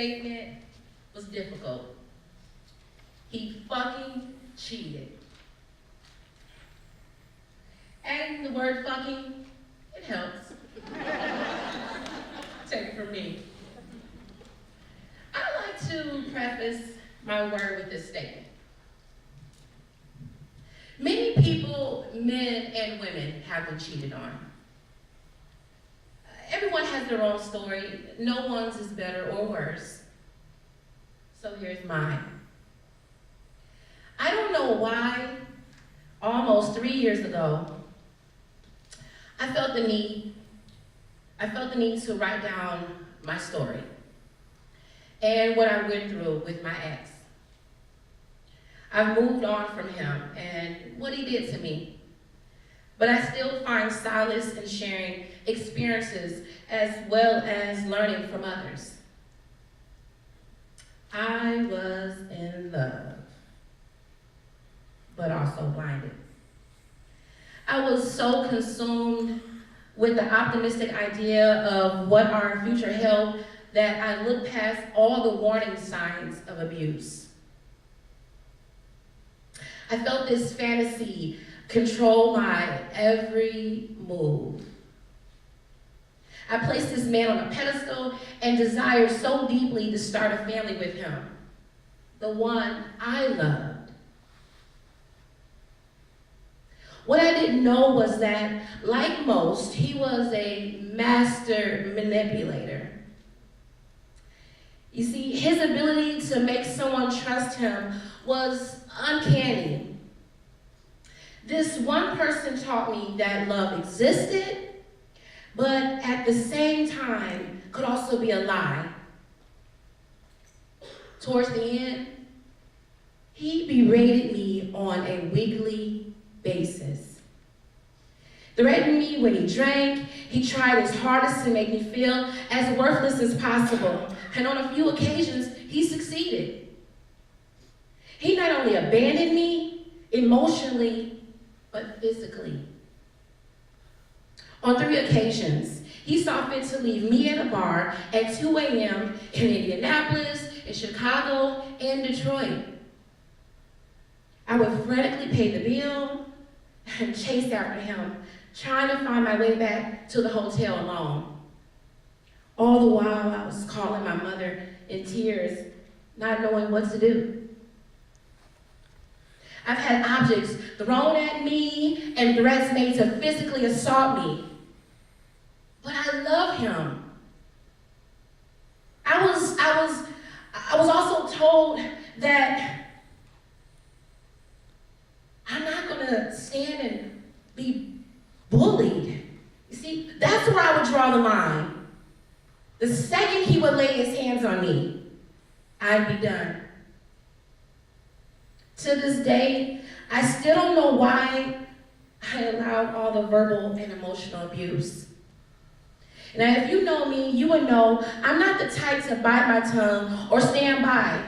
statement was difficult. He fucking cheated. Adding the word fucking, it helps. Take it from me. I like to preface my word with this statement. Many people, men and women, have been cheated on. Everyone has their own story. No one's is better or worse. So here's mine. I don't know why, almost 3 years ago, I felt the need to write down my story and what I went through with my ex. I've moved on from him and what he did to me, but I still find solace in sharing experiences as well as learning from others. I was in love, but also blinded. I was so consumed with the optimistic idea of what our future held that I looked past all the warning signs of abuse. I felt this fantasy control my every move. I placed this man on a pedestal and desired so deeply to start a family with him, the one I loved. What I didn't know was that, like most, he was a master manipulator. You see, his ability to make someone trust him was uncanny. This one person taught me that love existed, but at the same time could also be a lie. Towards the end, he berated me on a weekly basis. Threatened me when he drank. He tried his hardest to make me feel as worthless as possible. And on a few occasions, he succeeded. He not only abandoned me emotionally, but physically. On 3 occasions, he saw fit to leave me at a bar at 2 a.m. in Indianapolis, in Chicago, and Detroit. I would frantically pay the bill and chase after him, trying to find my way back to the hotel alone. All the while, I was calling my mother in tears, not knowing what to do. I've had objects thrown at me and threats made to physically assault me. But I love him. I was also told that I'm not gonna stand and be bullied. You see, that's where I would draw the line. The second he would lay his hands on me, I'd be done. To this day, I still don't know why I allowed all the verbal and emotional abuse. Now, if you know me, you would know I'm not the type to bite my tongue or stand by.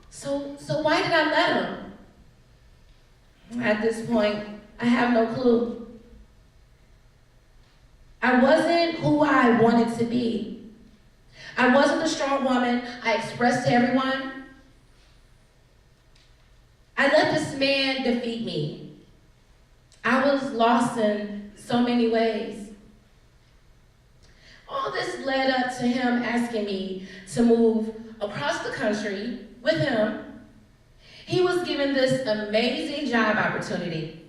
So why did I let him? At this point, I have no clue. I wasn't who I wanted to be. I wasn't the strong woman I expressed to everyone. I let this man defeat me. I was lost in so many ways. All this led up to him asking me to move across the country with him. He was given this amazing job opportunity,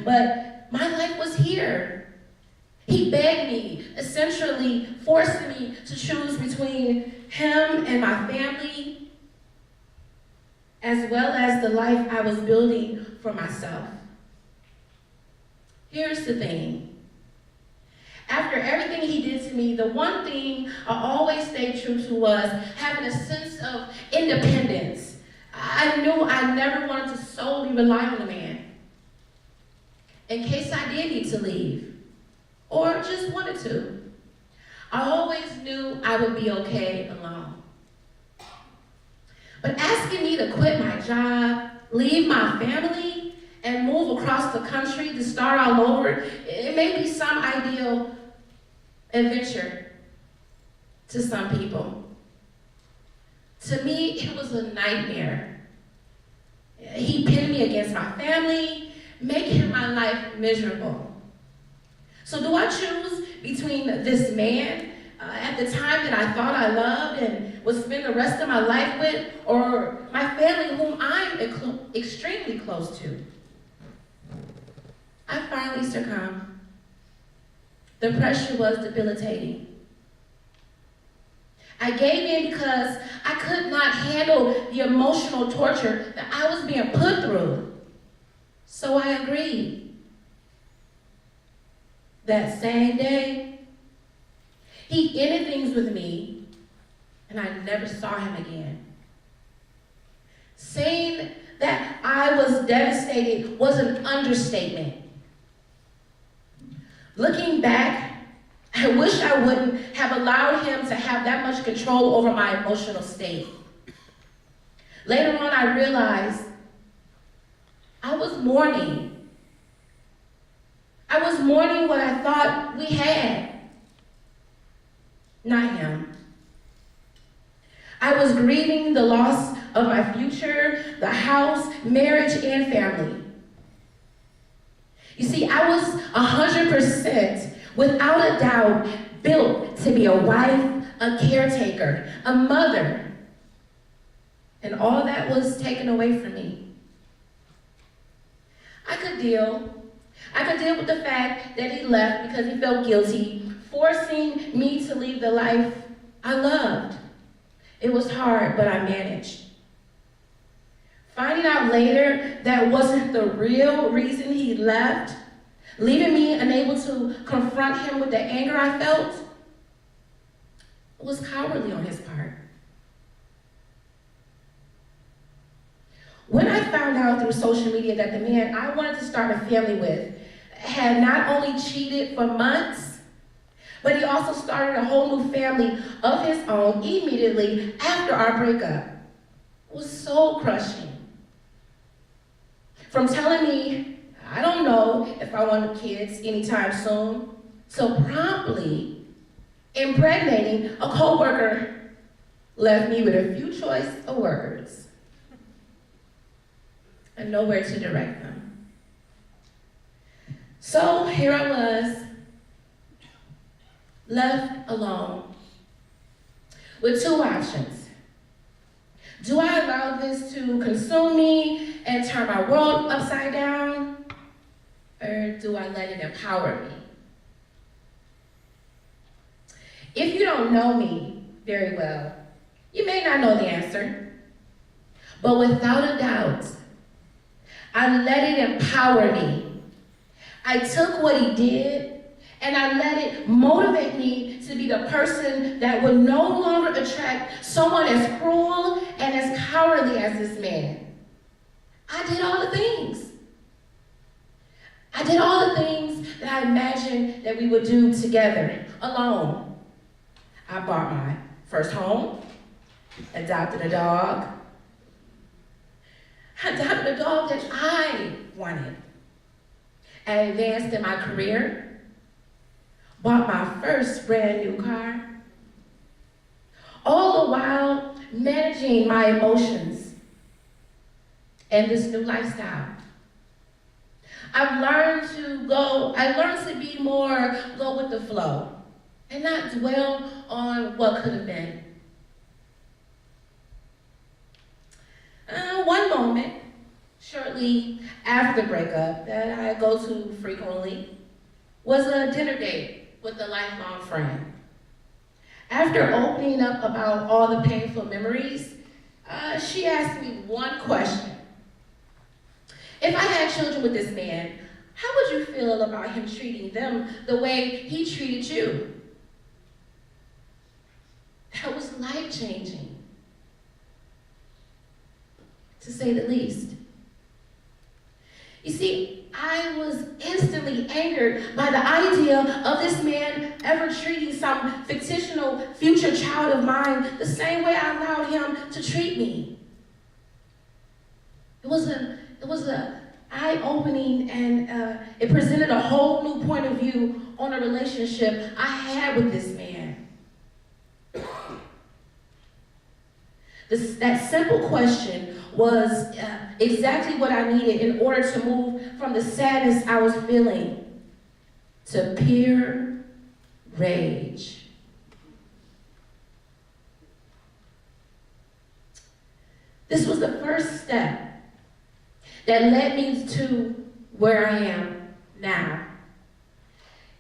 but my life was here. He begged me, essentially forcing me to choose between him and my family, as well as the life I was building for myself. Here's the thing. After everything he did to me, the one thing I always stayed true to was having a sense of independence. I knew I never wanted to solely rely on a man in case I did need to leave or just wanted to. I always knew I would be okay alone. But asking me to quit my job, leave my family, and move across the country to start all over, it may be some ideal adventure to some people. To me, it was a nightmare. He pitted me against my family, making my life miserable. So do I choose between this man at the time that I thought I loved and would spend the rest of my life with, or my family whom I'm extremely close to? I finally succumbed. The pressure was debilitating. I gave in because I could not handle the emotional torture that I was being put through. So I agreed. That same day, he ended things with me, and I never saw him again. Saying that I was devastated was an understatement. Looking back, I wish I wouldn't have allowed him to have that much control over my emotional state. Later on, I realized I was mourning. I was mourning what I thought we had, not him. I was grieving the loss of my future, the house, marriage, and family. You see, I was 100%, without a doubt, built to be a wife, a caretaker, a mother. And all that was taken away from me. I could deal with the fact that he left because he felt guilty, forcing me to leave the life I loved. It was hard, but I managed. Finding out later that wasn't the real reason he left, leaving me unable to confront him with the anger I felt, was cowardly on his part. When I found out through social media that the man I wanted to start a family with had not only cheated for months, but he also started a whole new family of his own immediately after our breakup, it was soul crushing. From telling me, I don't know if I want kids anytime soon, so promptly impregnating a coworker left me with a few choice of words and nowhere to direct them. So here I was, left alone with two options. Do I allow this to consume me and turn my world upside down? Or do I let it empower me? If you don't know me very well, you may not know the answer. But without a doubt, I let it empower me. I took what he did and I let it motivate me to be the person that would no longer attract someone as cruel and as cowardly as this man. I did all the things. I did all the things that I imagined that we would do together, alone. I bought my first home, adopted a dog. I adopted a dog that I wanted. I advanced in my career, bought my first brand new car, all the while managing my emotions and this new lifestyle. I learned to be more go with the flow and not dwell on what could have been. One moment, shortly after the breakup, that I go to frequently, was a dinner date with a lifelong friend. After opening up about all the painful memories, she asked me one question. If I had children with this man, how would you feel about him treating them the way he treated you? That was life-changing, to say the least. You see, I was instantly angered by the idea of this man ever treating some fictional future child of mine the same way I allowed him to treat me. It was a eye-opening, and it presented a whole new point of view on a relationship I had with this man. That simple question was exactly what I needed in order to move from the sadness I was feeling to pure rage. This was the first step that led me to where I am now.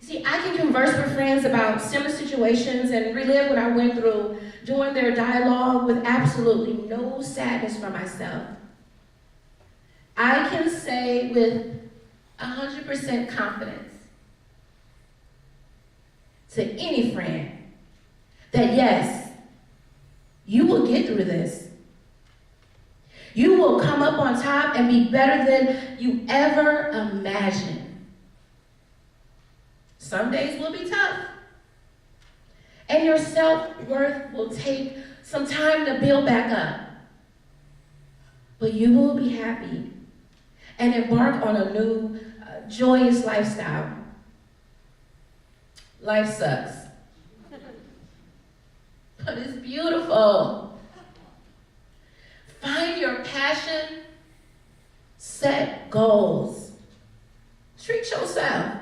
See, I can converse with friends about similar situations and relive what I went through during their dialogue with absolutely no sadness for myself. I can say with 100% confidence to any friend that yes, you will get through this. You will come up on top and be better than you ever imagined. Some days will be tough. And your self-worth will take some time to build back up. But you will be happy and embark on a new, joyous lifestyle. Life sucks. But it's beautiful. Find your passion, set goals. Treat yourself.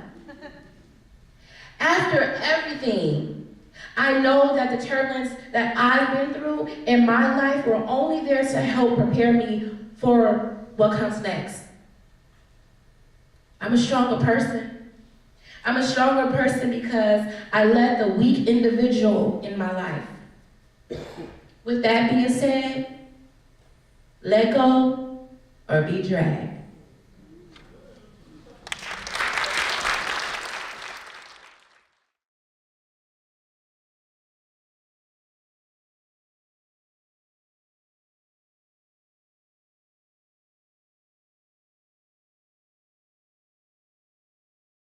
After everything, I know that the turbulence that I've been through in my life were only there to help prepare me for what comes next. I'm a stronger person. I'm a stronger person because I let the weak individual in my life. With that being said, let go or be dragged.